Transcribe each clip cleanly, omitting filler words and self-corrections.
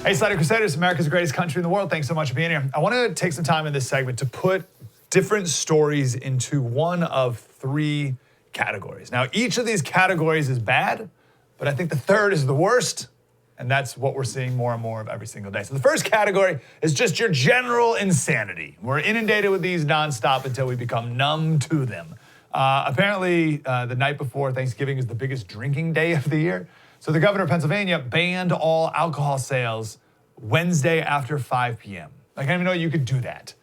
Hey, Slater Crusaders, America's greatest country in the world. Thanks so much for being here. I want to take some time in this segment to put different stories into one of three categories. Now, each of these categories is bad, but I think the third is the worst, and that's what we're seeing more and more of every single day. So the first category is just your general insanity. We're inundated with these nonstop until we become numb to them. Apparently, the night before Thanksgiving is the biggest drinking day of the year. So the governor of Pennsylvania banned all alcohol sales Wednesday after 5 p.m. Like, I didn't even know you could do that.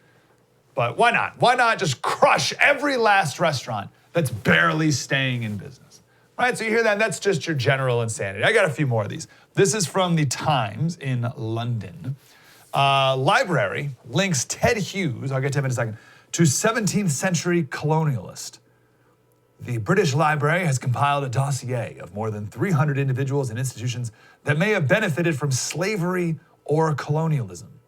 But why not? Why not just crush every last restaurant that's barely staying in business? Right, so you hear that, that's just your general insanity. I got a few more of these. This is from the Times in London. Library links Ted Hughes, I'll get to him in a second, to 17th century colonialist. The British Library has compiled a dossier of more than 300 individuals and institutions that may have benefited from slavery or colonialism.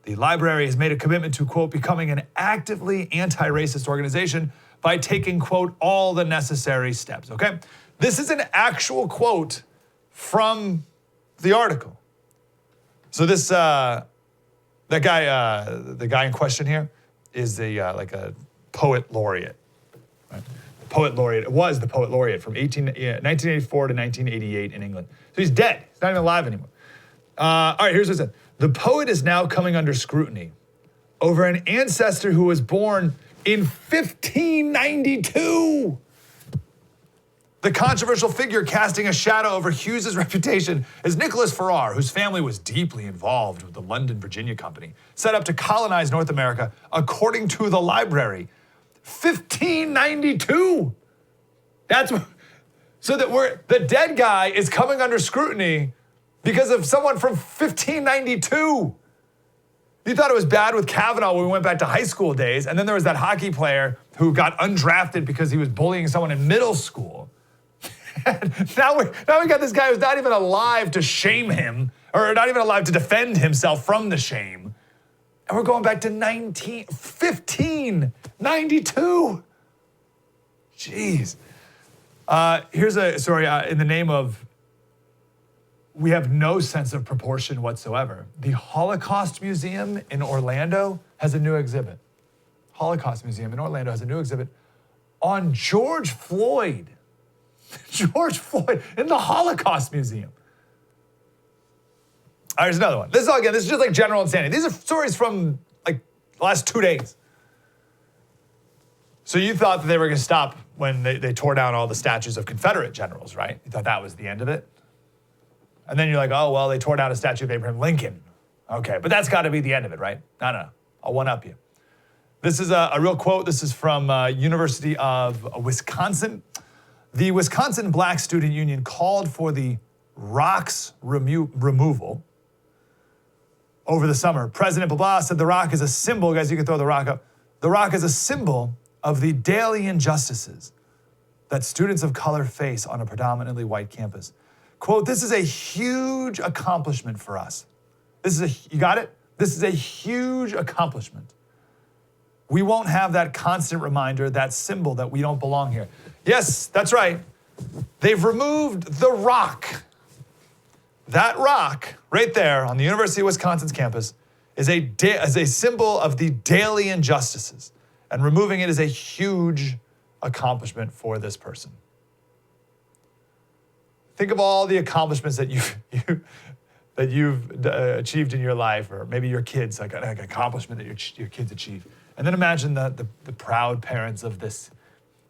The library has made a commitment to, quote, becoming an actively anti-racist organization by taking, quote, all the necessary steps, okay? This is an actual quote from the article. So this, the guy in question here is like a poet laureate, right? Poet laureate. It was the poet laureate from 1984 to 1988 in England. So he's dead. He's not even alive anymore. All right, here's what it said. The poet is now coming under scrutiny over an ancestor who was born in 1592. The controversial figure casting a shadow over Hughes' reputation is Nicholas Farrar, whose family was deeply involved with the London Virginia Company, set up to colonize North America, according to the library. 1592. So that the dead guy is coming under scrutiny because of someone from 1592. You thought it was bad with Kavanaugh when we went back to high school days, and then there was that hockey player who got undrafted because he was bullying someone in middle school. now we got this guy who's not even alive to shame him, or not even alive to defend himself from the shame. And we're going back to 1592. Jeez. Here's a story in the name of, we have no sense of proportion whatsoever. The Holocaust Museum in Orlando has a new exhibit. Holocaust Museum in Orlando has a new exhibit on George Floyd. George Floyd in the Holocaust Museum. All right, here's another one. This is just like general insanity. These are stories from like the last 2 days. So you thought that they were going to stop when they tore down all the statues of Confederate generals, right? You thought that was the end of it? And then you're like, oh, well, they tore down a statue of Abraham Lincoln. Okay, but that's got to be the end of it, right? No. I'll one-up you. This is a real quote. This is from University of Wisconsin. The Wisconsin Black Student Union called for the rock's removal over the summer. President blah said the rock is a symbol. Guys, you can throw the rock up. The rock is a symbol of the daily injustices that students of color face on a predominantly white campus. Quote, this is a huge accomplishment for us. You got it? This is a huge accomplishment. We won't have that constant reminder, that symbol that we don't belong here. Yes, that's right. They've removed the rock. That rock right there on the University of Wisconsin's campus is a symbol of the daily injustices. And removing it is a huge accomplishment for this person. Think of all the accomplishments that you've achieved in your life, or maybe your kids, like an accomplishment that your kids achieve. And then imagine the proud parents of this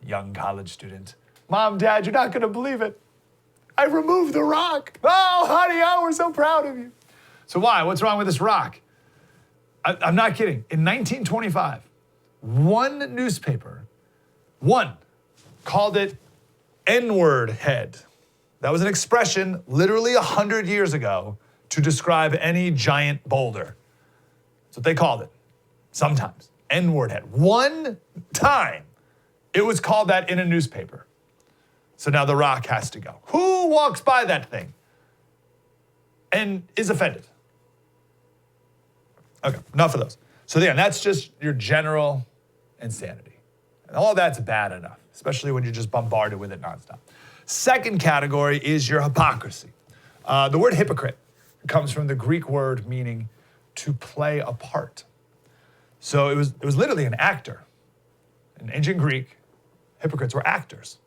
young college student. Mom, Dad, you're not going to believe it. I removed the rock. Oh, honey, we're so proud of you. So why? What's wrong with this rock? I'm not kidding. In 1925, one newspaper called it N-word head. That was an expression literally 100 years ago to describe any giant boulder. That's what they called it. Sometimes. N-word head. One time it was called that in a newspaper. So now the rock has to go. Who walks by that thing and is offended? Okay, enough of those. So again, that's just your general insanity. And all that's bad enough, especially when you're just bombarded with it nonstop. Second category is your hypocrisy. The word hypocrite comes from the Greek word meaning to play a part. So it was literally an actor. In ancient Greek, hypocrites were actors.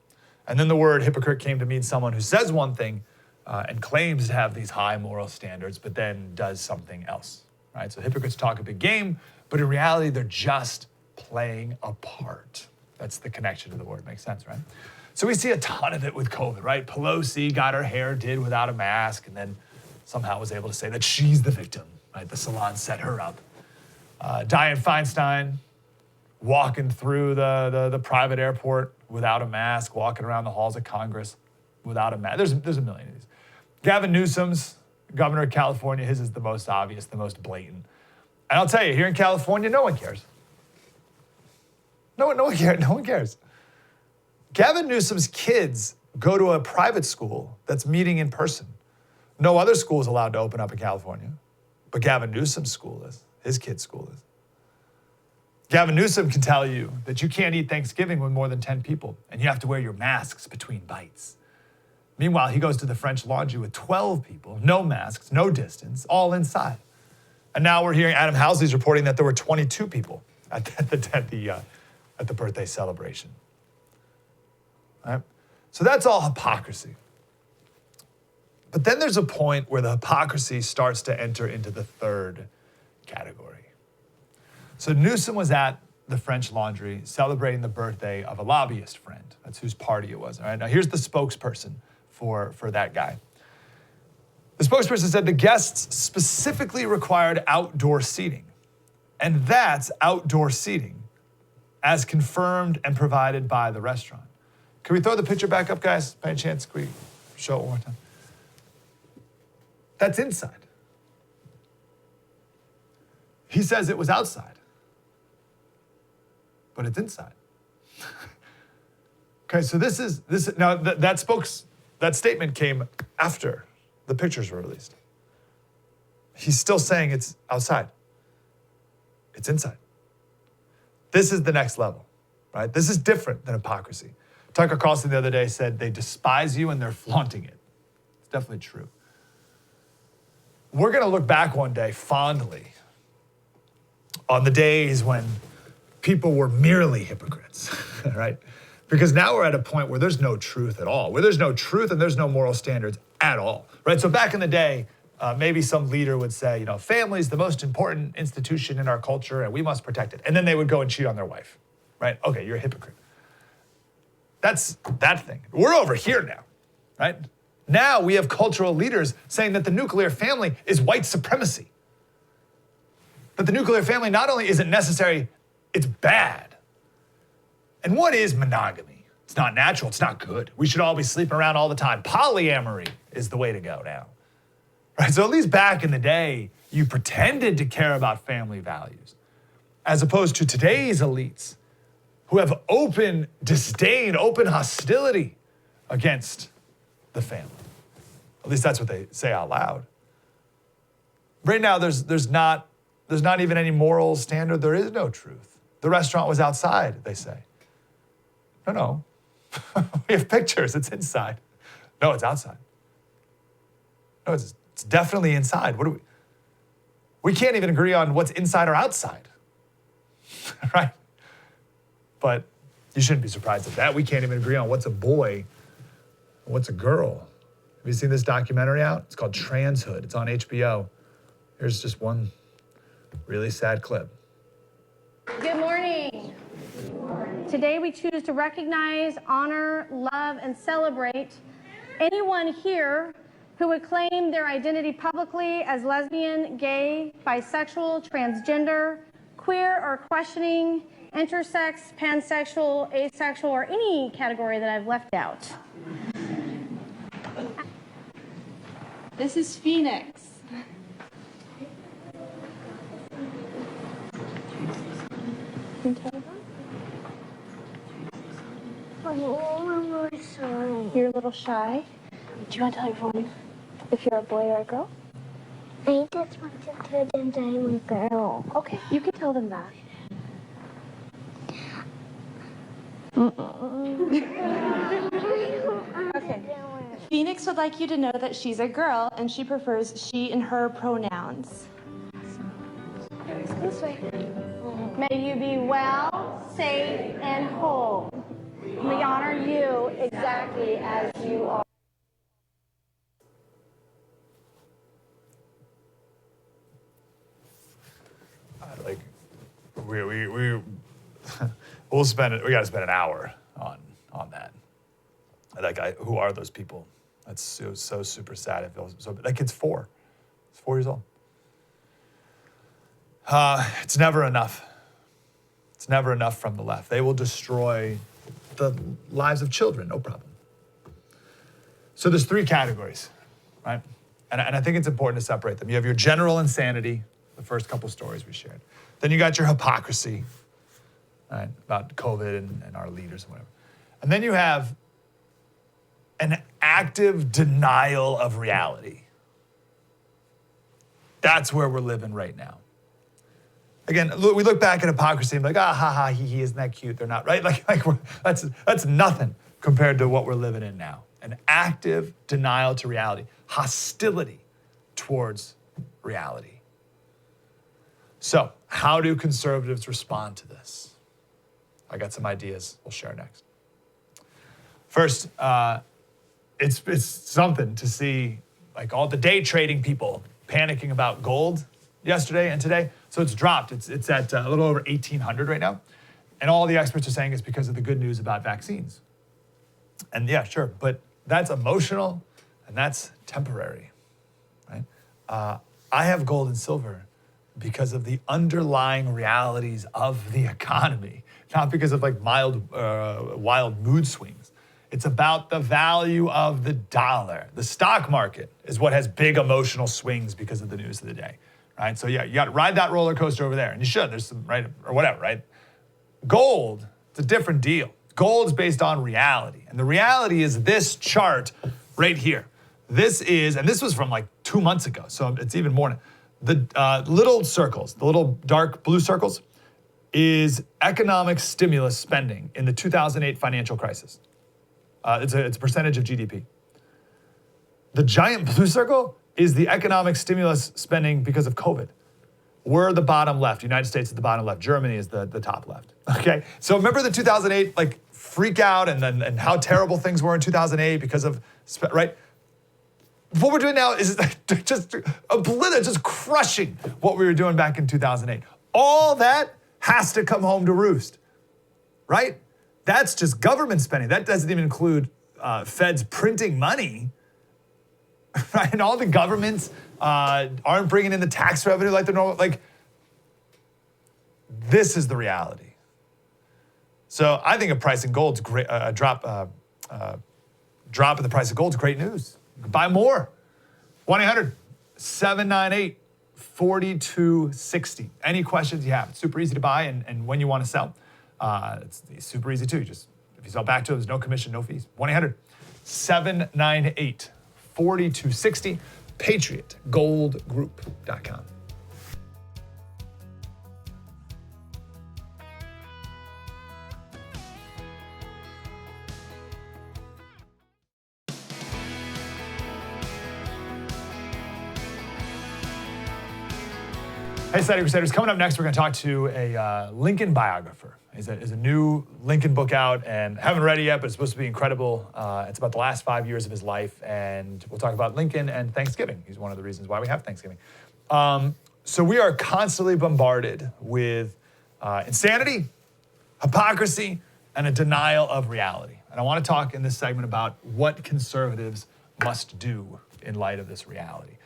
And then the word hypocrite came to mean someone who says one thing and claims to have these high moral standards, but then does something else, right? So hypocrites talk a big game, but in reality, they're just playing a part. That's the connection to the word. Makes sense, right? So we see a ton of it with COVID, right? Pelosi got her hair did without a mask and then somehow was able to say that she's the victim, right? The salon set her up. Dianne Feinstein walking through the private airport without a mask, walking around the halls of Congress without a mask. There's a million of these. Gavin Newsom's governor of California, his is the most obvious, the most blatant. And I'll tell you, here in California, no one cares. No one cares. Gavin Newsom's kids go to a private school that's meeting in person. No other school is allowed to open up in California, but Gavin Newsom's school is. His kid's school is. Gavin Newsom can tell you that you can't eat Thanksgiving with more than 10 people, and you have to wear your masks between bites. Meanwhile, he goes to the French Laundry with 12 people, no masks, no distance, all inside. And now we're hearing Adam Housley's reporting that there were 22 people at the birthday celebration. All right? So that's all hypocrisy. But then there's a point where the hypocrisy starts to enter into the third category. So Newsom was at the French Laundry celebrating the birthday of a lobbyist friend. That's whose party it was. All right, now here's the spokesperson for that guy. The spokesperson said the guests specifically required outdoor seating. And that's outdoor seating as confirmed and provided by the restaurant. Can we throw the picture back up, guys? By any chance, can we show it one more time? That's inside. He says it was outside, but it's inside. Okay, so this now that statement came after the pictures were released. He's still saying it's outside. It's inside. This is the next level, right? This is different than hypocrisy. Tucker Carlson the other day said they despise you and they're flaunting it. It's definitely true. We're going to look back one day fondly on the days when people were merely hypocrites, right? Because now we're at a point where there's no truth at all, where there's no truth and there's no moral standards at all, right? So back in the day, maybe some leader would say, family is the most important institution in our culture and we must protect it. And then they would go and cheat on their wife, right? Okay, you're a hypocrite. That's that thing. We're over here now, right? Now we have cultural leaders saying that the nuclear family is white supremacy. That the nuclear family not only isn't necessary, it's bad. And what is monogamy? It's not natural, it's not good. We should all be sleeping around all the time. Polyamory is the way to go now. Right? So at least back in the day, you pretended to care about family values, as opposed to today's elites who have open disdain, open hostility against the family. At least that's what they say out loud. Right now, there's not even any moral standard. There is no truth. The restaurant was outside, they say. No. We have pictures. It's inside. No, it's outside. No, it's definitely inside. We can't even agree on what's inside or outside, right? But you shouldn't be surprised at that. We can't even agree on what's a boy and what's a girl. Have you seen this documentary out? It's called Transhood. It's on HBO. Here's just one really sad clip. Good morning. Today we choose to recognize, honor, love, and celebrate anyone here who would claim their identity publicly as lesbian, gay, bisexual, transgender, queer, or questioning, intersex, pansexual, asexual, or any category that I've left out. This is Phoenix. You're a little shy. Do you want to tell everyone if you're a boy or a girl? I just want to tell them that I'm a girl. Okay, you can tell them that. Okay. Phoenix would like you to know that she's a girl and she prefers she and her pronouns. This way. May you be well, safe, and whole. We honor you exactly as you are. Like, we got to spend an hour on that. Like, who are those people? That's so super sad. It feels so. That kid's 4. He's 4 years old. It's never enough. It's never enough from the left. They will destroy the lives of children, no problem. So there's 3 categories, right? And I think it's important to separate them. You have your general insanity, the first couple stories we shared. Then you got your hypocrisy, right, about COVID and our leaders and whatever. And then you have an active denial of reality. That's where we're living right now. Again, we look back at hypocrisy and be like, ha ha, he, isn't that cute? They're not, right? That's nothing compared to what we're living in now. An active denial to reality, hostility towards reality. So, how do conservatives respond to this? I got some ideas we'll share next. First, it's something to see like all the day trading people panicking about gold yesterday and today. So it's dropped. It's at a little over 1,800 right now. And all the experts are saying it's because of the good news about vaccines. And yeah, sure, but that's emotional and that's temporary, right? I have gold and silver because of the underlying realities of the economy, not because of like wild mood swings. It's about the value of the dollar. The stock market is what has big emotional swings because of the news of the day, right? So yeah, you got to ride that roller coaster over there, and you should. There's some, right, or whatever, right? Gold, it's a different deal. Gold is based on reality, and the reality is this chart right here. This was from like 2 months ago, so it's even more. The little circles, the little dark blue circles, is economic stimulus spending in the 2008 financial crisis. It's a percentage of GDP. The giant blue circle is the economic stimulus spending because of COVID. We're the bottom left. United States is the bottom left. Germany is the top left. Okay, so remember the 2008 like freak out and how terrible things were in 2008 because of, right? What we're doing now is just crushing what we were doing back in 2008. All that has to come home to roost, right? That's just government spending. That doesn't even include feds printing money, right? And all the governments aren't bringing in the tax revenue like they're normal. Like, this is the reality. So I think a price in gold's great. A drop in the price of gold's great news. Buy more. 1-800-798-4260. Any questions you have? It's super easy to buy, and when you want to sell, it's super easy too. Just if you sell back to them, there's no commission, no fees. 1-800-798-4260. PATRIOTGoldGroup.com. Hey, Slater Crusaders, coming up next, we're going to talk to a Lincoln biographer. There's a new Lincoln book out, and I haven't read it yet, but it's supposed to be incredible. It's about the last 5 years of his life, and we'll talk about Lincoln and Thanksgiving. He's one of the reasons why we have Thanksgiving. So we are constantly bombarded with insanity, hypocrisy, and a denial of reality. And I want to talk in this segment about what conservatives must do in light of this reality.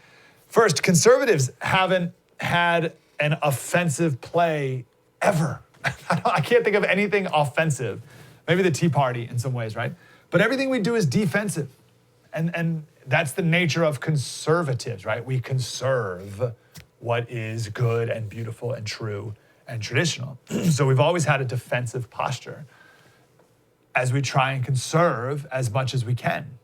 First, conservatives haven't had an offensive play ever. I can't think of anything offensive. Maybe the Tea Party in some ways, right? But everything we do is defensive. And that's the nature of conservatives, right? We conserve what is good and beautiful and true and traditional. So we've always had a defensive posture as we try and conserve as much as we can.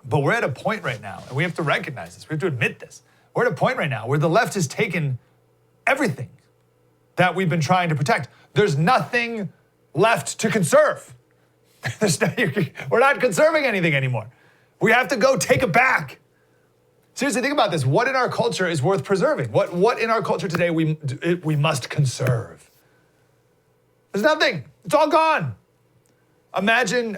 But we're at a point right now, and we have to recognize this. We have to admit this. We're at a point right now where the left has taken everything that we've been trying to protect. There's nothing left to conserve. We're not conserving anything anymore. We have to go take it back. Seriously, think about this. What in our culture is worth preserving? What in our culture today we must conserve? There's nothing. It's all gone. Imagine,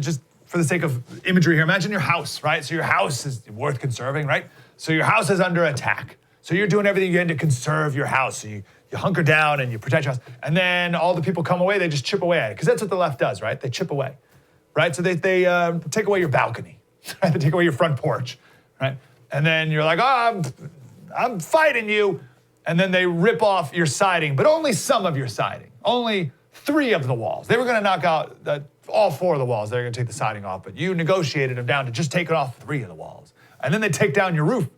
just for the sake of imagery here, imagine your house, right? So your house is worth conserving, right? So your house is under attack. So you're doing everything you can to conserve your house. So you hunker down and you protect your house. And then all the people come away, they just chip away at it. Because that's what the left does, right? They chip away, right? So they take away your balcony, right? They take away your front porch, right? And then you're like, oh, I'm fighting you. And then they rip off your siding, but only some of your siding. Only 3 of the walls. They were going to knock out all 4 of the walls. They were going to take the siding off, but you negotiated them down to just take off 3 of the walls. And then they take down your roof,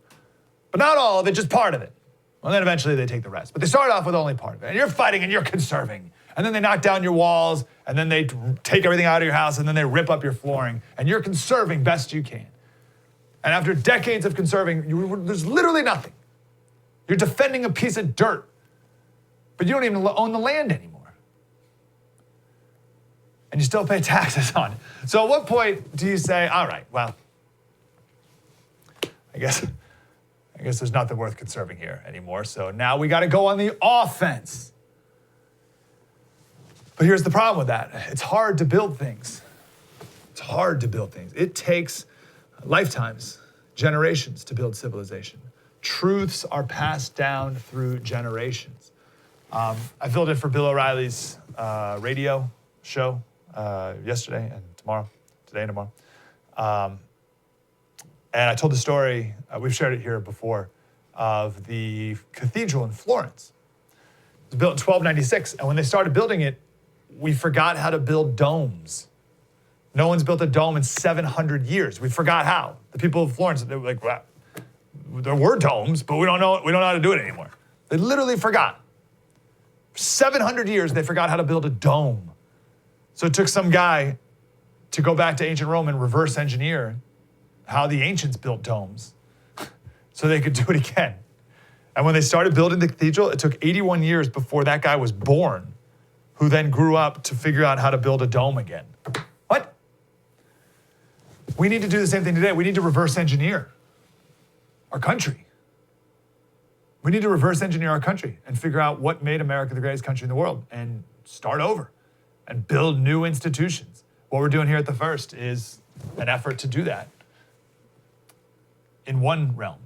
but not all of it, just part of it. Well, then eventually they take the rest. But they start off with only part of it. And you're fighting and you're conserving. And then they knock down your walls, and then they take everything out of your house, and then they rip up your flooring, and you're conserving best you can. And after decades of conserving, there's literally nothing. You're defending a piece of dirt, but you don't even own the land anymore. And you still pay taxes on it. So at what point do you say, all right, well, I guess there's nothing worth conserving here anymore. So now we got to go on the offense. But here's the problem with that. It's hard to build things. It's hard to build things. It takes lifetimes, generations to build civilization. Truths are passed down through generations. I filled in for Bill O'Reilly's radio show yesterday and today and tomorrow. And I told the story, we've shared it here before, of the cathedral in Florence. It was built in 1296, and when they started building it, we forgot how to build domes. No one's built a dome in 700 years. We forgot how. The people of Florence, they were like, well, there were domes, but we don't know how to do it anymore. They literally forgot. For 700 years, they forgot how to build a dome. So it took some guy to go back to ancient Rome and reverse engineer how the ancients built domes so they could do it again. And when they started building the cathedral, it took 81 years before that guy was born, who then grew up to figure out how to build a dome again. What? We need to do the same thing today. We need to reverse engineer our country. We need to reverse engineer our country and figure out what made America the greatest country in the world and start over and build new institutions. What we're doing here at The First is an effort to do that in one realm.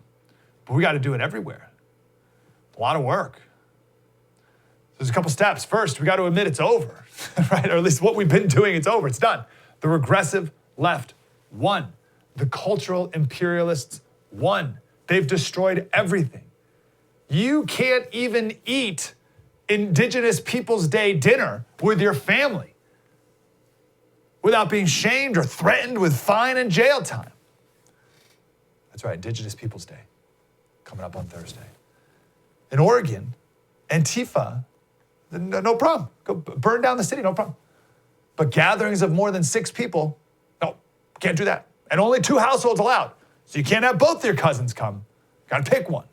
But we got to do it everywhere. A lot of work. There's a couple steps. First, we got to admit it's over, right? Or at least what we've been doing, it's over. It's done. The regressive left won. The cultural imperialists won. They've destroyed everything. You can't even eat Indigenous Peoples Day dinner with your family without being shamed or threatened with fine and jail time. That's right, Indigenous Peoples Day, coming up on Thursday. In Oregon, Antifa, no problem. Go burn down the city, no problem. But gatherings of more than 6 people, no, can't do that. And only 2 households allowed. So you can't have both your cousins come. Got to pick one.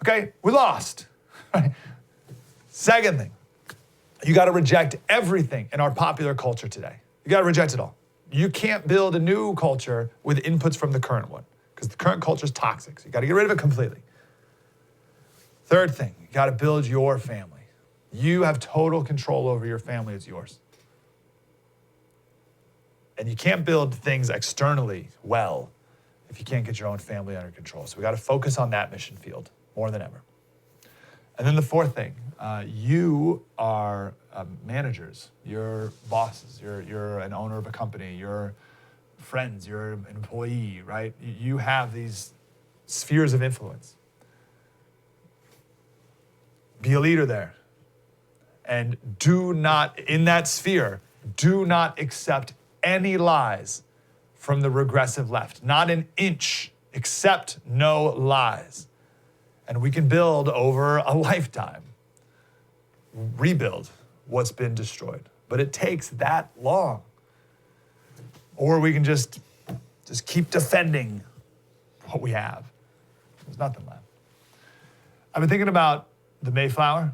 Okay, we lost. Right? Second thing, you got to reject everything in our popular culture today. You got to reject it all. You can't build a new culture with inputs from the current one because the current culture is toxic. So you got to get rid of it completely. Third thing, you got to build your family. You have total control over your family. It's yours. And you can't build things externally well if you can't get your own family under control. So we got to focus on that mission field more than ever. And then the fourth thing, you are managers, you're bosses, you're an owner of a company, you're friends, you're an employee, right? You have these spheres of influence. Be a leader there. And do not, in that sphere, do not accept any lies from the regressive left. Not an inch. Accept no lies. And we can build over a lifetime, rebuild what's been destroyed. But it takes that long. Or we can just keep defending what we have. There's nothing left. I've been thinking about the Mayflower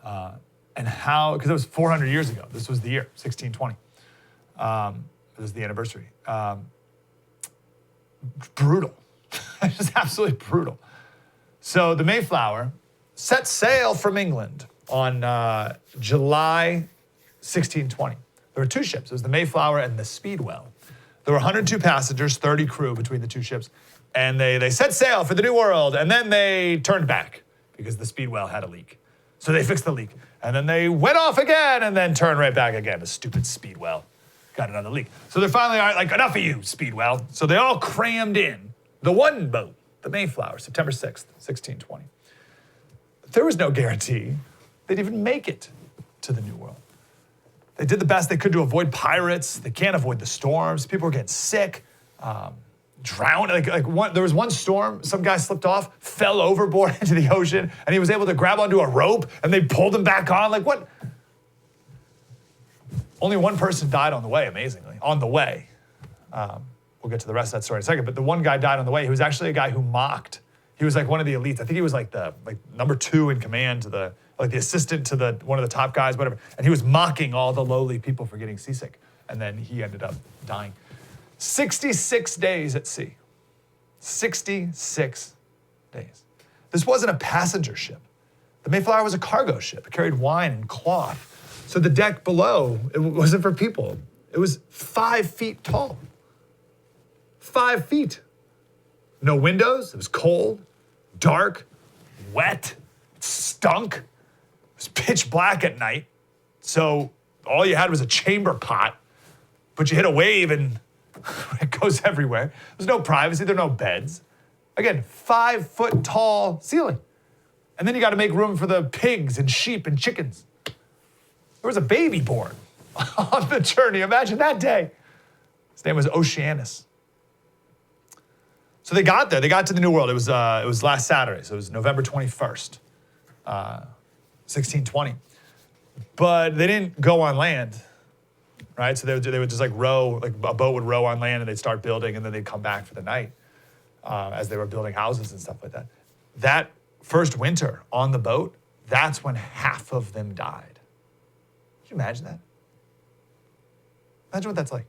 and how, because it was 400 years ago. This was the year, 1620. This is the anniversary. Brutal. Just absolutely brutal. So the Mayflower set sail from England on July 1620. There were two ships. It was the Mayflower and the Speedwell. There were 102 passengers, 30 crew between the two ships. And they set sail for the New World, and then they turned back because the Speedwell had a leak. So they fixed the leak. And then they went off again and then turned right back again. The stupid Speedwell got another leak. So they're finally like, enough of you, Speedwell. So they all crammed in the one boat, the Mayflower, September 6th, 1620. There was no guarantee they'd even make it to the New World. They did the best they could to avoid pirates. They can't avoid the storms. People were getting sick, drowned. There was one storm, some guy slipped off, fell overboard into the ocean, and he was able to grab onto a rope, and they pulled him back on. Like, what? Only one person died on the way, amazingly, on the way. We'll get to the rest of that story in a second, but the one guy died on the way. He was actually a guy who mocked. He was like one of the elites. I think he was like number 2 in command to the assistant to one of the top guys, whatever. And he was mocking all the lowly people for getting seasick. And then he ended up dying. 66 days at sea. 66 days. This wasn't a passenger ship. The Mayflower was a cargo ship. It carried wine and cloth. So the deck below, it wasn't for people. It was 5 feet tall. 5 feet. No windows. It was cold, dark, wet, it stunk. It was pitch black at night. So all you had was a chamber pot, but you hit a wave and it goes everywhere. There's no privacy. There are no beds. Again, 5 foot tall ceiling. And then you got to make room for the pigs and sheep and chickens. There was a baby born on the journey. Imagine that day. His name was Oceanus. So they got there. They got to the New World. It was last Saturday, so it was November 21st, 1620. But they didn't go on land, right? So they would just like row, like a boat would row on land, and they'd start building, and then they'd come back for the night as they were building houses and stuff like that. That first winter on the boat, that's when half of them died. Can you imagine that? Imagine what that's like.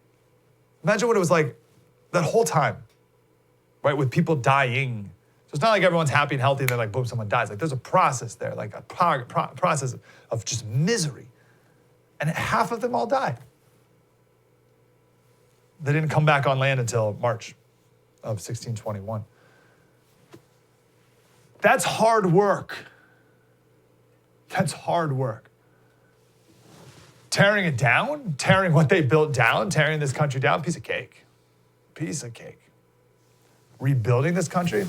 Imagine what it was like that whole time. Right, with people dying. So it's not like everyone's happy and healthy and then like, boom, someone dies. Like there's a process there, like a process of just misery. And half of them all died. They didn't come back on land until March of 1621. That's hard work. That's hard work. Tearing it down, tearing what they built down, tearing this country down, piece of cake. Piece of cake. Rebuilding this country,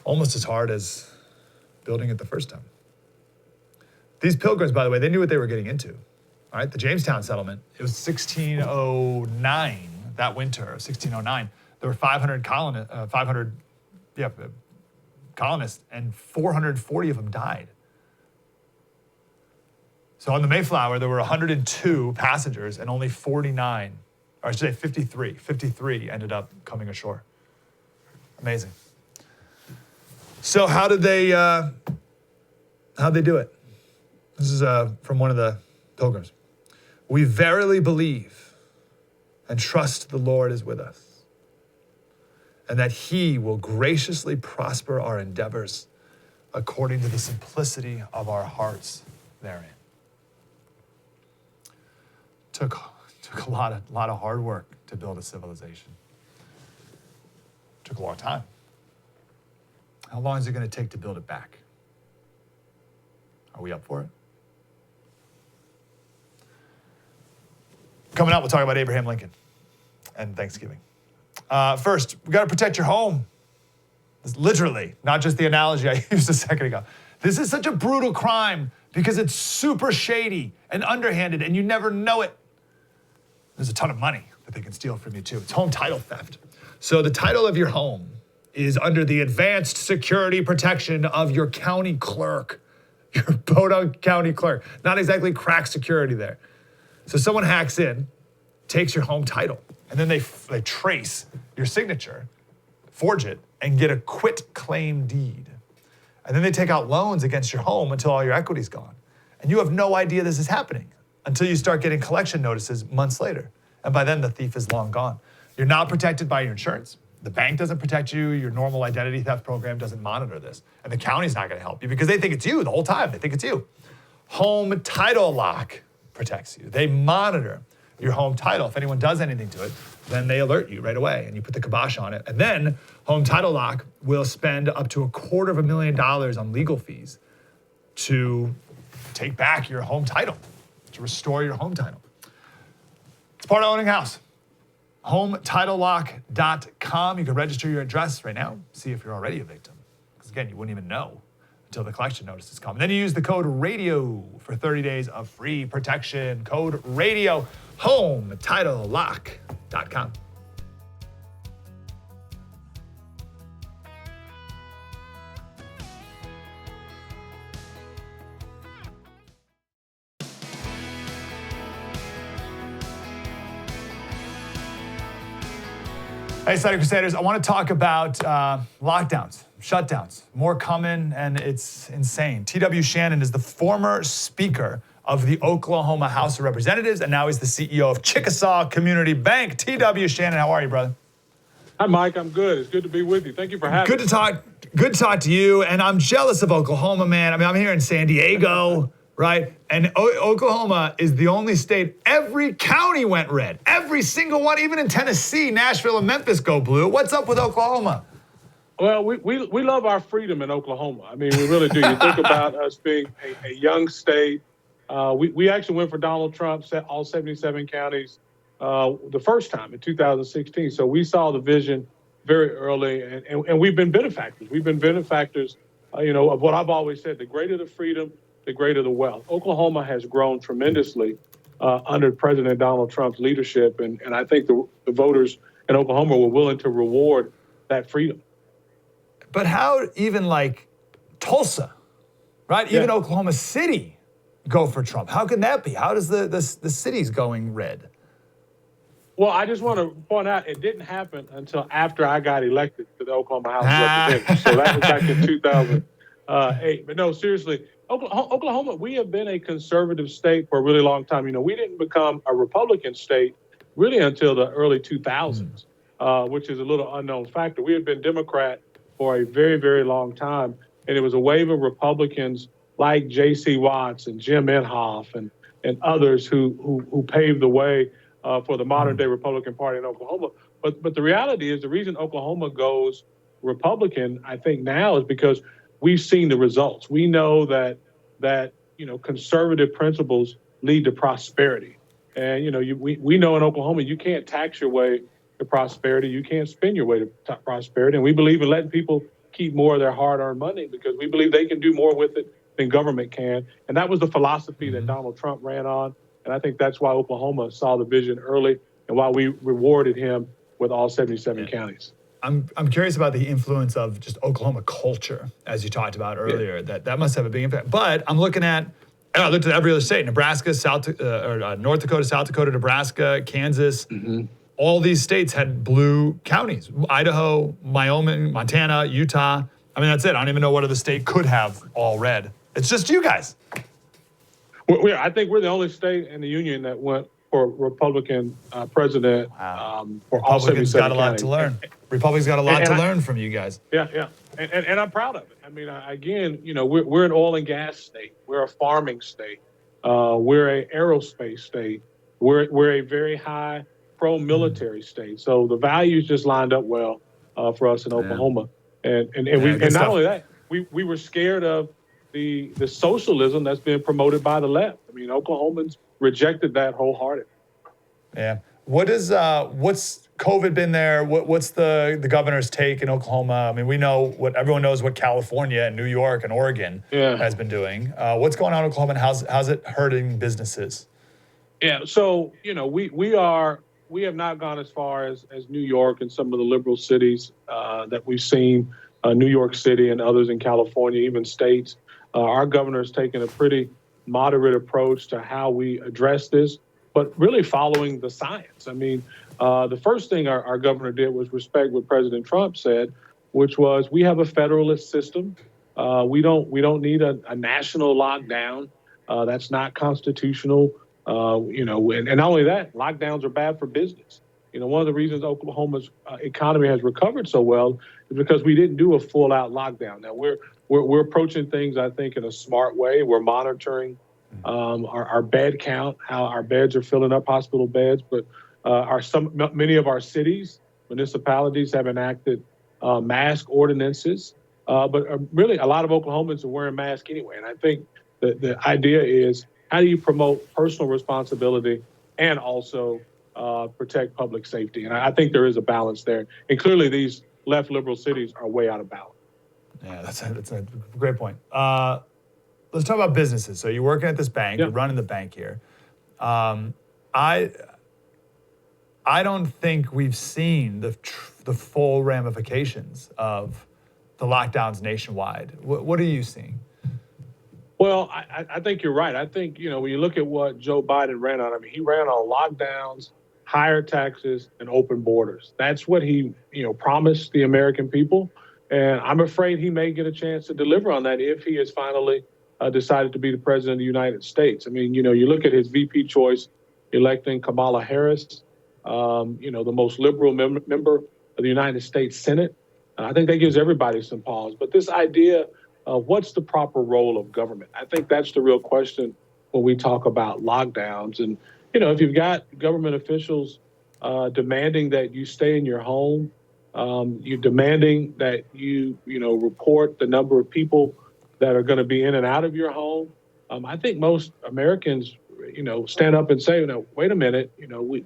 almost as hard as building it the first time. These pilgrims, by the way, they knew what they were getting into. All right, the Jamestown settlement, it was 1609, that winter of 1609. There were 500 colonists, and 440 of them died. So on the Mayflower, there were 102 passengers and only 49, or I should say 53 ended up coming ashore. Amazing. So how'd they do it? This is from one of the pilgrims. We verily believe and trust the Lord is with us, and that he will graciously prosper our endeavors according to the simplicity of our hearts therein. Took a lot of hard work to build a civilization. Took a long time. How long is it going to take to build it back? Are we up for it? Coming up, we'll talk about Abraham Lincoln and Thanksgiving. First, we got to protect your home. It's literally, not just the analogy I used a second ago. This is such a brutal crime because it's super shady and underhanded, and you never know it. There's a ton of money that they can steal from you, too. It's home title theft. So the title of your home is under the advanced security protection of your county clerk, your Podunk County clerk. Not exactly crack security there. So someone hacks in, takes your home title, and then they trace your signature, forge it, and get a quit claim deed. And then they take out loans against your home until all your equity's gone. And you have no idea this is happening until you start getting collection notices months later. And by then, the thief is long gone. You're not protected by your insurance. The bank doesn't protect you. Your normal identity theft program doesn't monitor this. And the county's not going to help you because they think it's you the whole time. They think it's you. Home title lock protects you. They monitor your home title. If anyone does anything to it, then they alert you right away and you put the kibosh on it. And then Home Title Lock will spend up to $250,000 on legal fees to take back your home title, to restore your home title. It's part of owning a house. HomeTitleLock.com. You can register your address right now, see if you're already a victim. Because again, you wouldn't even know until the collection notices come. And then you use the code RADIO for 30 days of free protection. Code RADIO, HomeTitleLock.com. Hey, Slater Crusaders, I want to talk about lockdowns, shutdowns. More coming, and it's insane. TW Shannon is the former Speaker of the Oklahoma House of Representatives, and now he's the CEO of Chickasaw Community Bank. TW Shannon, how are you, brother? Hi, Mike. I'm good. It's good to be with you. Thank you for having me. Good to talk to you, and I'm jealous of Oklahoma, man. I mean, I'm here in San Diego, right? And Oklahoma is the only state, every county went red. Every single one, even in Tennessee, Nashville, and Memphis go blue. What's up with Oklahoma? Well, we love our freedom in Oklahoma. I mean, we really do. You think about us being a young state. We actually went for Donald Trump, all 77 counties, the first time in 2016. So we saw the vision very early, and we've been benefactors. We've been benefactors, of what I've always said, the greater the freedom, the greater the wealth. Oklahoma has grown tremendously under President Donald Trump's leadership, and I think the voters in Oklahoma were willing to reward that freedom. But how even like Tulsa, right? Even Oklahoma City go for Trump. How can that be? How does the city's going red? Well, I just want to point out it didn't happen until after I got elected to the Oklahoma House of Representatives. So that was back in 2008. But no, seriously, Oklahoma, we have been a conservative state for a really long time. We didn't become a Republican state really until the early 2000s, which is a little unknown factor. We had been Democrat for a very, very long time. And it was a wave of Republicans like J.C. Watts and Jim Inhofe and others who paved the way for the modern day Republican Party in Oklahoma. But the reality is the reason Oklahoma goes Republican, I think now, is because we've seen the results. We know that conservative principles lead to prosperity. And, we know in Oklahoma, you can't tax your way to prosperity. You can't spend your way to prosperity. And we believe in letting people keep more of their hard-earned money because we believe they can do more with it than government can. And that was the philosophy that Donald Trump ran on. And I think that's why Oklahoma saw the vision early and why we rewarded him with all 77 counties. I'm curious about the influence of just Oklahoma culture, as you talked about earlier. Yeah. That must have a big impact. But I looked at every other state: Nebraska, North Dakota, South Dakota, Nebraska, Kansas. Mm-hmm. All these states had blue counties: Idaho, Wyoming, Montana, Utah. I mean, that's it. I don't even know what other state could have all red. It's just you guys. I think we're the only state in the union that went for Republican president. Wow. For all 77 Republicans got a lot counties. to learn. Republicans got a lot to learn from you guys. Yeah. And I'm proud of it. I mean, again, we're an oil and gas state. We're a farming state. We're an aerospace state. We're a very high pro-military state. So the values just lined up well for us in Oklahoma. And not only that, we were scared of the socialism that's been promoted by the left. I mean, Oklahomans rejected that wholeheartedly. Yeah. What's COVID been there? What's the governor's take in Oklahoma? I mean, we know everyone knows what California and New York and Oregon has been doing. What's going on in Oklahoma, and how's it hurting businesses? Yeah. So, we have not gone as far as New York and some of the liberal cities that we've seen, New York City and others in California, even states. Our governor's taken a pretty moderate approach to how we address this, but really following the science. I mean, the first thing our governor did was respect what President Trump said, which was we have a federalist system. We don't need a national lockdown. That's not constitutional. And not only that, lockdowns are bad for business. One of the reasons Oklahoma's economy has recovered so well is because we didn't do a full-out lockdown. Now we're approaching things, I think, in a smart way. We're monitoring our bed count, how our beds are filling up, hospital beds. But many of our cities, municipalities have enacted mask ordinances. But really, a lot of Oklahomans are wearing masks anyway. And I think the idea is, how do you promote personal responsibility and also protect public safety? And I think there is a balance there. And clearly, these left liberal cities are way out of balance. Yeah, that's a great point. Let's talk about businesses. So you're working at this bank, You're running the bank here. I don't think we've seen the full ramifications of the lockdowns nationwide. What are you seeing? Well, I think you're right. I think, when you look at what Joe Biden ran on, he ran on lockdowns, higher taxes, and open borders. That's what he, promised the American people. And I'm afraid he may get a chance to deliver on that if he has finally decided to be the president of the United States. You look at his VP choice, electing Kamala Harris, the most liberal member of the United States Senate. I think that gives everybody some pause. But this idea of what's the proper role of government, I think that's the real question when we talk about lockdowns. And, if you've got government officials demanding that you stay in your home, you're demanding that you report the number of people that are going to be in and out of your home. I think most Americans, stand up and say, wait a minute,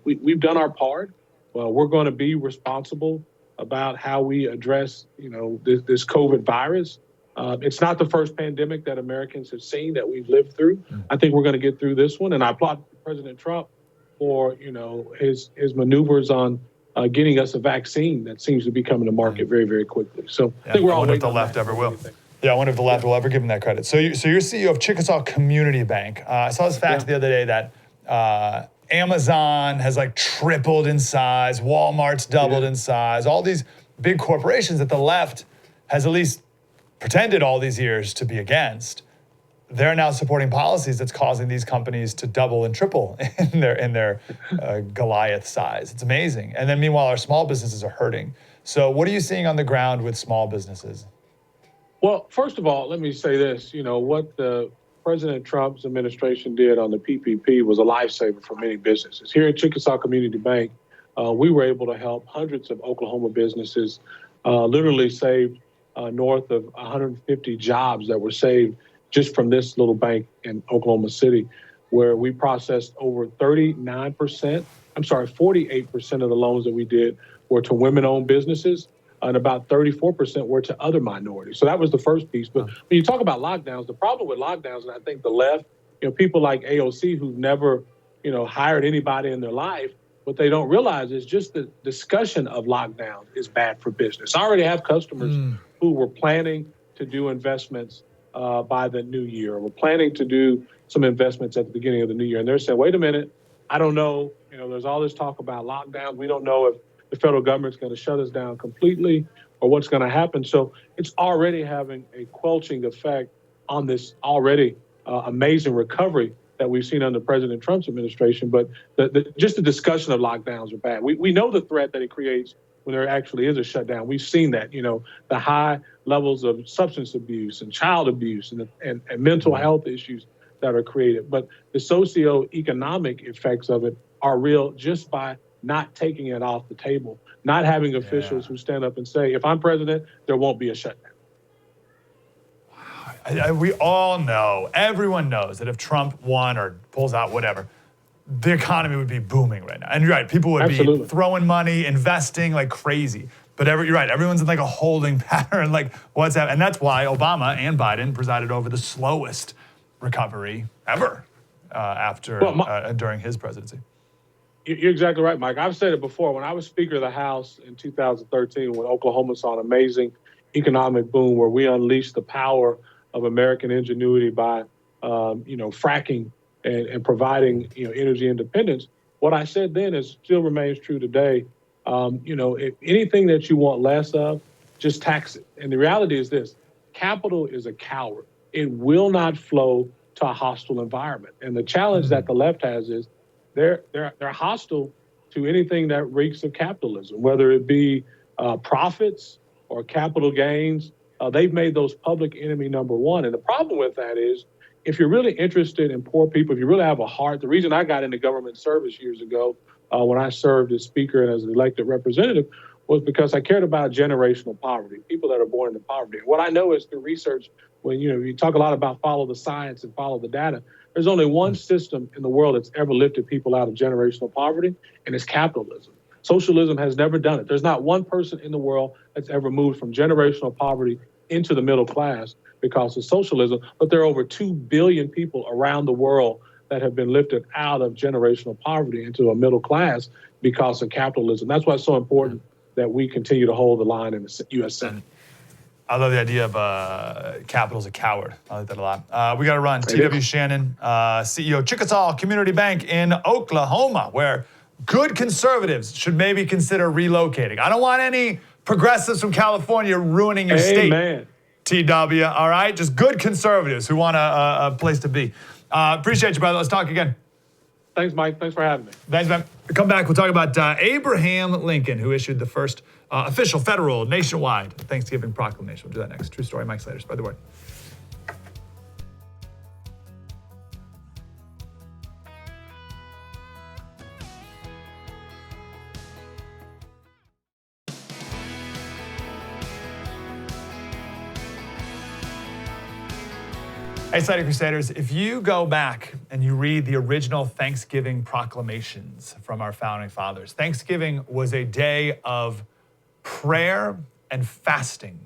we've done our part. Well, we're going to be responsible about how we address, this COVID virus. It's not the first pandemic that Americans have seen that we've lived through. I think we're going to get through this one. And I applaud President Trump for, his maneuvers on getting us a vaccine that seems to be coming to market very, very quickly. So I think we're all waiting. I wonder if the left ever will. Yeah, I wonder if the left will ever give him that credit. So you're CEO of Chickasaw Community Bank. I saw this fact the other day that Amazon has tripled in size, Walmart's doubled in size, all these big corporations that the left has at least pretended all these years to be against. They're now supporting policies that's causing these companies to double and triple in their Goliath size. It's amazing. And then meanwhile, our small businesses are hurting. So what are you seeing on the ground with small businesses? Well, first of all, let me say this. What the President Trump's administration did on the PPP was a lifesaver for many businesses. Here at Chickasaw Community Bank, we were able to help hundreds of Oklahoma businesses, literally saved north of 150 jobs that were saved just from this little bank in Oklahoma City, where we processed over 48% of the loans that we did were to women-owned businesses, and about 34% were to other minorities. So that was the first piece. But when you talk about lockdowns, the problem with lockdowns, and I think the left, people like AOC who've never, hired anybody in their life, what they don't realize is just the discussion of lockdown is bad for business. I already have customers who were planning to do investments by the new year. We're planning to do some investments at the beginning of the new year. And they're saying, wait a minute, I don't know. There's all this talk about lockdowns. We don't know if the federal government's going to shut us down completely or what's going to happen. So it's already having a quelching effect on this already amazing recovery that we've seen under President Trump's administration. But just the discussion of lockdowns are bad. We know the threat that it creates when there actually is a shutdown. We've seen that, the high levels of substance abuse and child abuse and mental health issues that are created. But the socioeconomic effects of it are real just by not taking it off the table, not having officials who stand up and say, if I'm president, there won't be a shutdown. We all know, everyone knows that if Trump won or pulls out, whatever, the economy would be booming right now. And you're right, people would be throwing money, investing like crazy. But you're right, everyone's in a holding pattern, what's happening? And that's why Obama and Biden presided over the slowest recovery ever during his presidency. You're exactly right, Mike. I've said it before. When I was Speaker of the House in 2013, when Oklahoma saw an amazing economic boom where we unleashed the power of American ingenuity by, fracking and providing, energy independence, what I said then still remains true today. If anything that you want less of, just tax it. And the reality is this: capital is a coward. It will not flow to a hostile environment. And the challenge that the left has is they're hostile to anything that reeks of capitalism, whether it be profits or capital gains. They've made those public enemy number one. And the problem with that is, if you're really interested in poor people, if you really have a heart, the reason I got into government service years ago when I served as speaker and as an elected representative was because I cared about generational poverty, people that are born into poverty. And what I know is through research, when you talk a lot about follow the science and follow the data, there's only one system in the world that's ever lifted people out of generational poverty, and it's capitalism. Socialism has never done it. There's not one person in the world that's ever moved from generational poverty into the middle class because of socialism, but there are over 2 billion people around the world that have been lifted out of generational poverty into a middle class because of capitalism. That's why it's so important that we continue to hold the line in the U.S. Senate. I love the idea of capital as a coward. I like that a lot. We got to run. TW Shannon, CEO Chickasaw Community Bank in Oklahoma, where good conservatives should maybe consider relocating. I don't want any progressives from California ruining your state. Amen. TW, all right? Just good conservatives who want a place to be. Appreciate you, brother. Let's talk again. Thanks, Mike. Thanks for having me. Thanks, man. Come back. We'll talk about Abraham Lincoln, who issued the first official federal nationwide Thanksgiving proclamation. We'll do that next. True story. Mike Slater. Spread the word. Hey, Slater Crusaders, if you go back and you read the original Thanksgiving proclamations from our founding fathers, Thanksgiving was a day of prayer and fasting.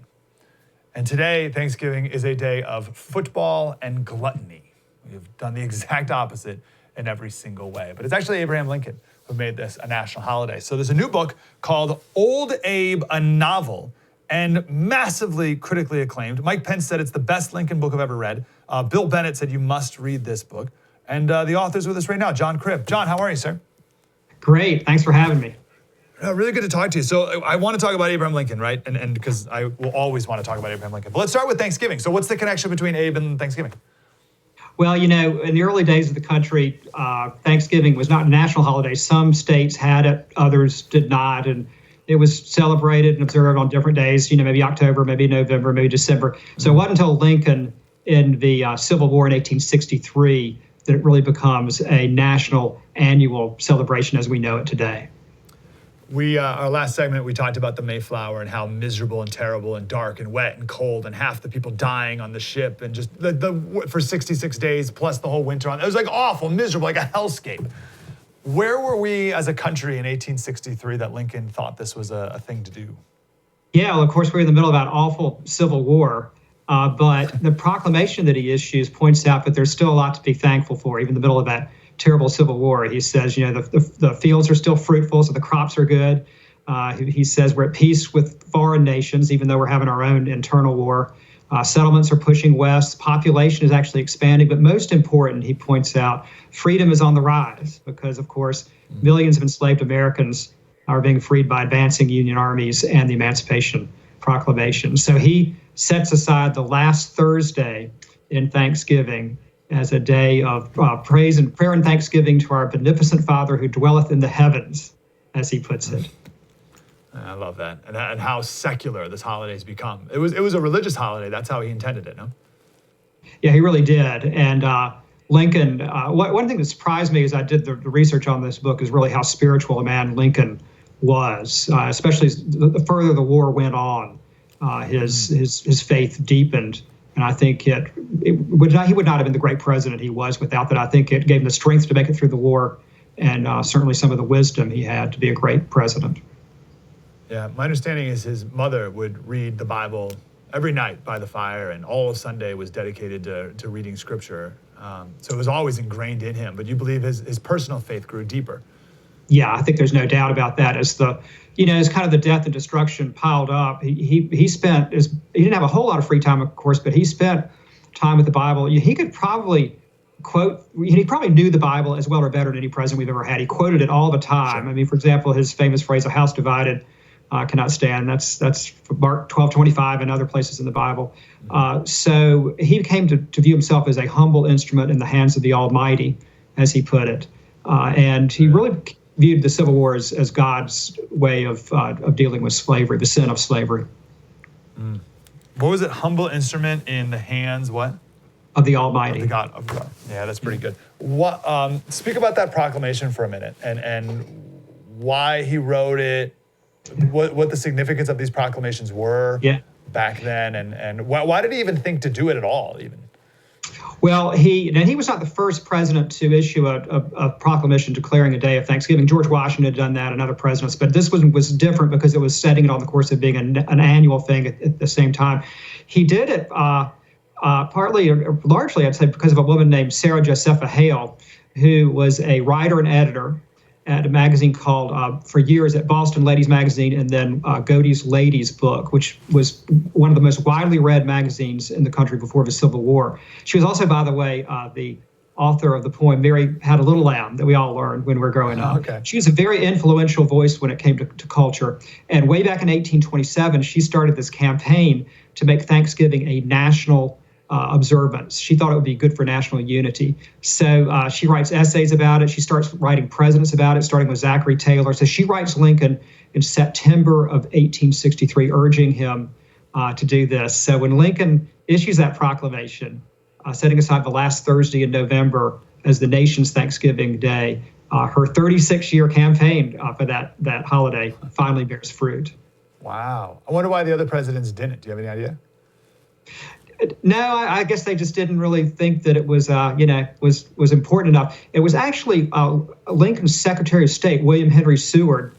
And today, Thanksgiving is a day of football and gluttony. We've done the exact opposite in every single way. But it's actually Abraham Lincoln who made this a national holiday. So there's a new book called Old Abe, a Novel, and massively critically acclaimed. Mike Pence said it's the best Lincoln book I've ever read. Bill Bennett said you must read this book. And the author's with us right now, John Cribb. John, how are you, sir? Great. Thanks for having me. Really good to talk to you. So I want to talk about Abraham Lincoln, right? And because I will always want to talk about Abraham Lincoln. But let's start with Thanksgiving. So what's the connection between Abe and Thanksgiving? Well, in the early days of the country, Thanksgiving was not a national holiday. Some states had it, others did not. And it was celebrated and observed on different days, maybe October, maybe November, maybe December. So it wasn't until Lincoln in the Civil War in 1863 that it really becomes a national annual celebration as we know it today. Our last segment, we talked about the Mayflower and how miserable and terrible and dark and wet and cold and half the people dying on the ship and just for 66 days plus the whole winter on. It was like awful, miserable, like a hellscape. Where were we as a country in 1863 that Lincoln thought this was a thing to do? Yeah, well, of course, we're in the middle of that awful Civil War. But the proclamation that he issues points out that there's still a lot to be thankful for, even in the middle of that terrible Civil War. He says, the fields are still fruitful, so the crops are good. He says we're at peace with foreign nations, even though we're having our own internal war. Settlements are pushing west. Population is actually expanding. But most important, he points out, freedom is on the rise because, of course, millions of enslaved Americans are being freed by advancing Union armies and the Emancipation Proclamation. So he sets aside the last Thursday in Thanksgiving as a day of praise and prayer and thanksgiving to our beneficent Father who dwelleth in the heavens, as he puts it. I love that. And how secular this holiday's become. It was a religious holiday. That's how he intended it, no? Yeah, he really did. And Lincoln, one thing that surprised me as I did the research on this book is really how spiritual a man Lincoln was, especially the further the war went on. His faith deepened, and I think he would not have been the great president he was without that. I think it gave him the strength to make it through the war, and certainly some of the wisdom he had to be a great president. Yeah, my understanding is his mother would read the Bible every night by the fire, and all of Sunday was dedicated to reading Scripture. So it was always ingrained in him. But you believe his personal faith grew deeper. Yeah, I think there's no doubt about that. As kind of the death and destruction piled up, he didn't have a whole lot of free time, of course, but he spent time with the Bible. He could probably he probably knew the Bible as well or better than any president we've ever had. He quoted it all the time. Sure. I mean, for example, his famous phrase, "A house divided cannot stand. That's Mark 12:25 and other places in the Bible. So he came to view himself as a humble instrument in the hands of the Almighty, as he put it. And he really viewed the Civil War as God's way of dealing with slavery, the sin of slavery. What was it? Humble instrument in the hands, what? Of the Almighty. Of God. Yeah, that's pretty good. What? Speak about that proclamation for a minute and why he wrote it, what the significance of these proclamations were back then, and why did he even think to do it at all, even? Well, he was not the first president to issue a proclamation declaring a day of Thanksgiving. George Washington had done that, and other presidents, but this one was different because it was setting it on the course of being an annual thing at the same time. He did it partly, or largely, I'd say, because of a woman named Sarah Josepha Hale, who was a writer and editor at a magazine called, for years, at Boston Ladies Magazine, and then Godey's Ladies Book, which was one of the most widely read magazines in the country before the Civil War. She was also, by the way, the author of the poem Mary Had a Little Lamb that we all learned when we were growing up. Okay. She was a very influential voice when it came to culture. And way back in 1827, she started this campaign to make Thanksgiving a national observance. She thought it would be good for national unity. So she writes essays about it. She starts writing presidents about it, starting with Zachary Taylor. So she writes Lincoln in September of 1863, urging him to do this. So when Lincoln issues that proclamation, setting aside the last Thursday in November as the nation's Thanksgiving Day, her 36-year campaign for that holiday finally bears fruit. Wow. I wonder why the other presidents didn't. Do you have any idea? No, I guess they just didn't really think that it was, was important enough. It was actually Lincoln's Secretary of State, William Henry Seward,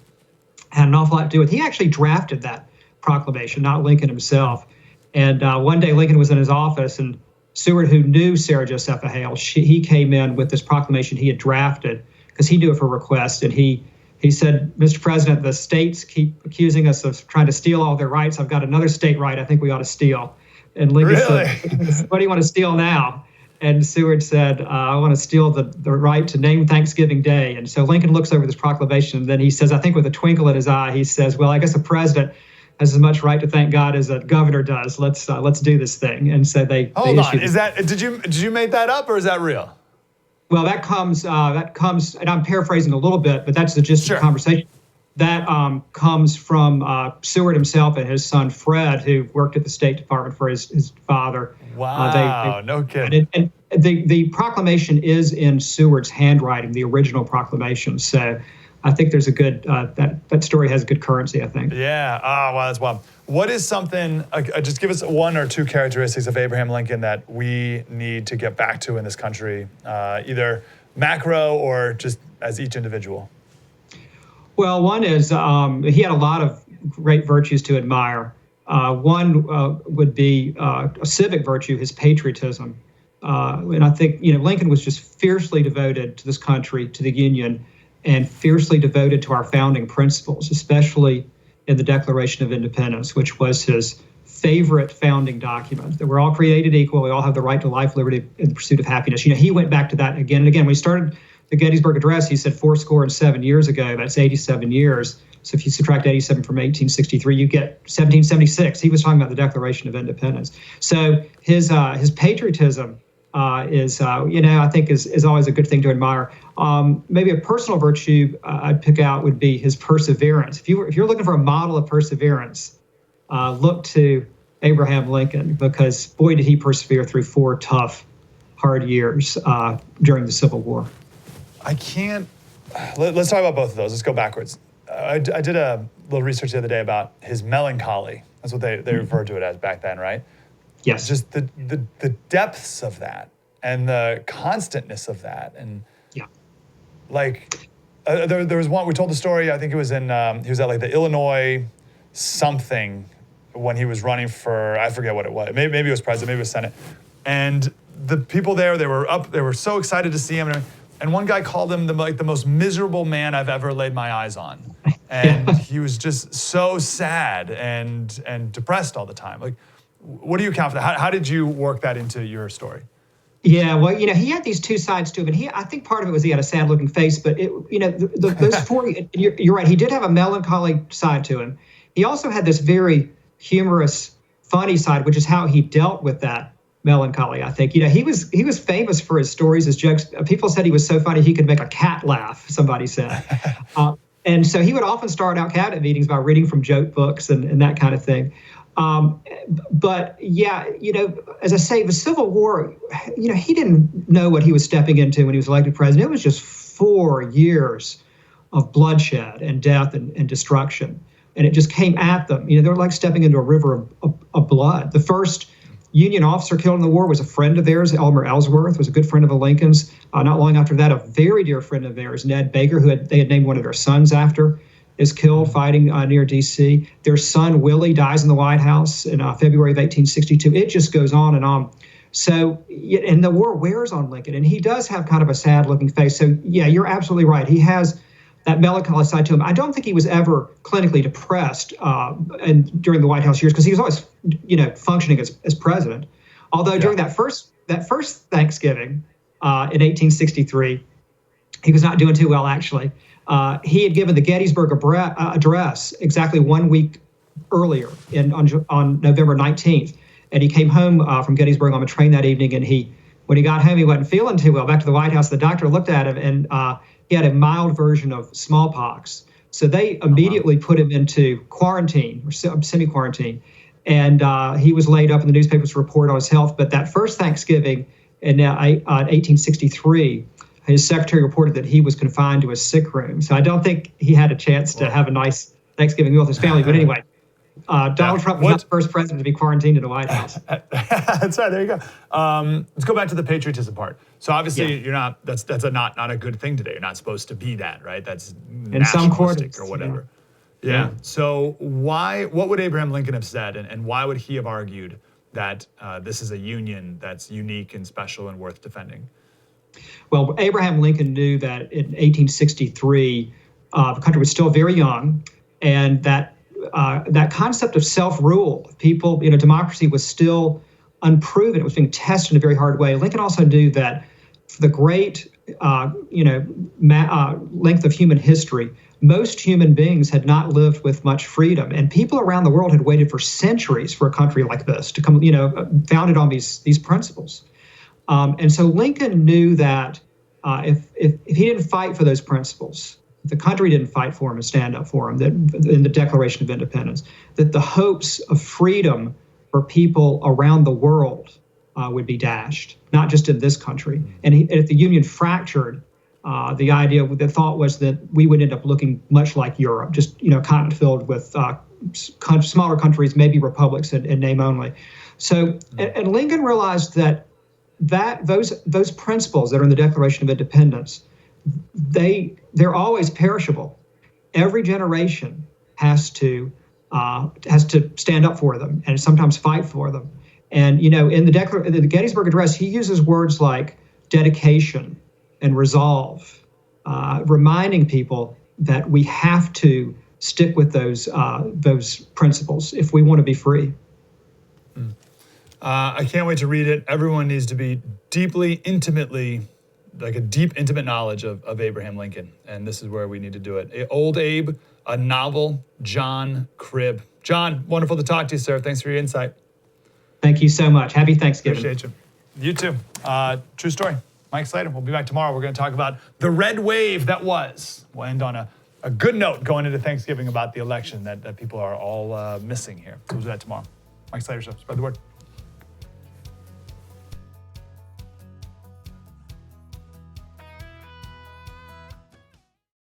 had an awful lot to do with. He actually drafted that proclamation, not Lincoln himself. And one day Lincoln was in his office, and Seward, who knew Sarah Josepha Hale, he came in with this proclamation he had drafted because he knew of her request, and he said, "Mr. President, the states keep accusing us of trying to steal all their rights. I've got another state right I think we ought to steal." And Lincoln said, "What do you want to steal now?" And Seward said, "I want to steal the right to name Thanksgiving Day." And so Lincoln looks over this proclamation, and then he says, I think with a twinkle in his eye, he says, "Well, I guess a president has as much right to thank God as a governor does. Let's do this thing." And so they hold on. Is that did you make that up, or is that real? Well, that comes, and I'm paraphrasing a little bit, but that's the gist of the conversation. That comes from Seward himself and his son Fred, who worked at the State Department for his father. Wow, no kidding. And the proclamation is in Seward's handwriting, the original proclamation. So I think there's a good, that story has good currency, I think. Yeah, wow, that's wild. What is something, just give us one or two characteristics of Abraham Lincoln that we need to get back to in this country, either macro or just as each individual? Well, one is he had a lot of great virtues to admire. One would be a civic virtue, his patriotism. And I think, Lincoln was just fiercely devoted to this country, to the Union, and fiercely devoted to our founding principles, especially in the Declaration of Independence, which was his favorite founding document, that we're all created equal. We all have the right to life, liberty, and the pursuit of happiness. He went back to that again and again. When he started the Gettysburg Address, he said 77 years ago. That's 87 years. So if you subtract 87 from 1863, you get 1776. He was talking about the Declaration of Independence. So his patriotism is, I think is always a good thing to admire. Maybe a personal virtue I'd pick out would be his perseverance. If you're looking for a model of perseverance, look to Abraham Lincoln, because boy, did he persevere through 4 tough, hard years during the Civil War. Let's talk about both of those. Let's go backwards. I did a little research the other day about his melancholy. That's what they referred to it as back then, right? Yes. Just the depths of that and the constantness of that. And there was one, we told the story, I think it was in, he was at like the Illinois something when he was running for, I forget what it was. Maybe it was president, maybe it was Senate. And the people there, they were so excited to see him. And one guy called him the most miserable man I've ever laid my eyes on. And he was just so sad and depressed all the time. Like, what do you account for that? How did you work that into your story? Yeah, well, he had these two sides to him, and I think part of it was he had a sad-looking face. But those 4, you're right. He did have a melancholy side to him. he also had this very humorous, funny side, which is how he dealt with that melancholy. I think, he was famous for his stories, his jokes. People said he was so funny he could make a cat laugh. Somebody said, and so he would often start out cabinet meetings by reading from joke books and that kind of thing. But yeah, as I say, the Civil War, he didn't know what he was stepping into when he was elected president. It was just 4 years of bloodshed and death and destruction. And it just came at them. They were like stepping into a river of blood. The first Union officer killed in the war was a friend of theirs. Elmer Ellsworth was a good friend of the Lincolns. Not long after that, a very dear friend of theirs, Ned Baker, who they had named one of their sons after, is killed fighting near D.C. Their son, Willie, dies in the White House in February of 1862. It just goes on and on. So, and the war wears on Lincoln, and he does have kind of a sad-looking face. So, yeah, you're absolutely right. He has that melancholy side to him. I don't think he was ever clinically depressed and during the White House years, because he was always, functioning as president. Although during that first Thanksgiving in 1863, he was not doing too well, actually. He had given the Gettysburg Address exactly 1 week earlier on November 19th. And he came home from Gettysburg on a train that evening, and when he got home, he wasn't feeling too well. Back to the White House, the doctor looked at him, and he had a mild version of smallpox. So they immediately put him into quarantine, or semi-quarantine, and he was laid up in the newspapers to report on his health. But that first Thanksgiving in 1863, his secretary reported that he was confined to a sick room. So I don't think he had a chance to have a nice Thanksgiving meal with his family. But anyway, Donald Trump was not the first president to be quarantined in the White House. That's right. There you go. Let's go back to the patriotism part. So obviously, you're not. That's not a good thing today. You're not supposed to be that, right? That's in some quarters or whatever. Yeah. So what would Abraham Lincoln have said, and why would he have argued that this is a union that's unique and special and worth defending? Well, Abraham Lincoln knew that in 1863, the country was still very young, and that concept of self-rule, democracy was still unproven. It was being tested in a very hard way. Lincoln also knew that for the great, length of human history, most human beings had not lived with much freedom, and people around the world had waited for centuries for a country like this to come, founded on these principles. And so Lincoln knew that if he didn't fight for those principles, if the country didn't fight for him and stand up for him, that in the Declaration of Independence, that the hopes of freedom for people around the world would be dashed, not just in this country. And if the Union fractured, the thought was that we would end up looking much like Europe, just continent filled with smaller countries, maybe republics in name only. So, and Lincoln realized that those principles that are in the Declaration of Independence, they're always perishable. Every generation has to stand up for them and sometimes fight for them. And in the Gettysburg Address, he uses words like dedication and resolve, reminding people that we have to stick with those principles if we want to be free. I can't wait to read it. Everyone needs to be intimate knowledge of Abraham Lincoln. And this is where we need to do it. Old Abe, a novel, John Cribb. John, wonderful to talk to you, sir. Thanks for your insight. Thank you so much. Happy Thanksgiving. Appreciate you. You too. True story. Mike Slater. We'll be back tomorrow. We're going to talk about the red wave that was. We'll end on a good note going into Thanksgiving about the election that people are all missing here. So we'll do that tomorrow. Mike Slater Show. Spread the word.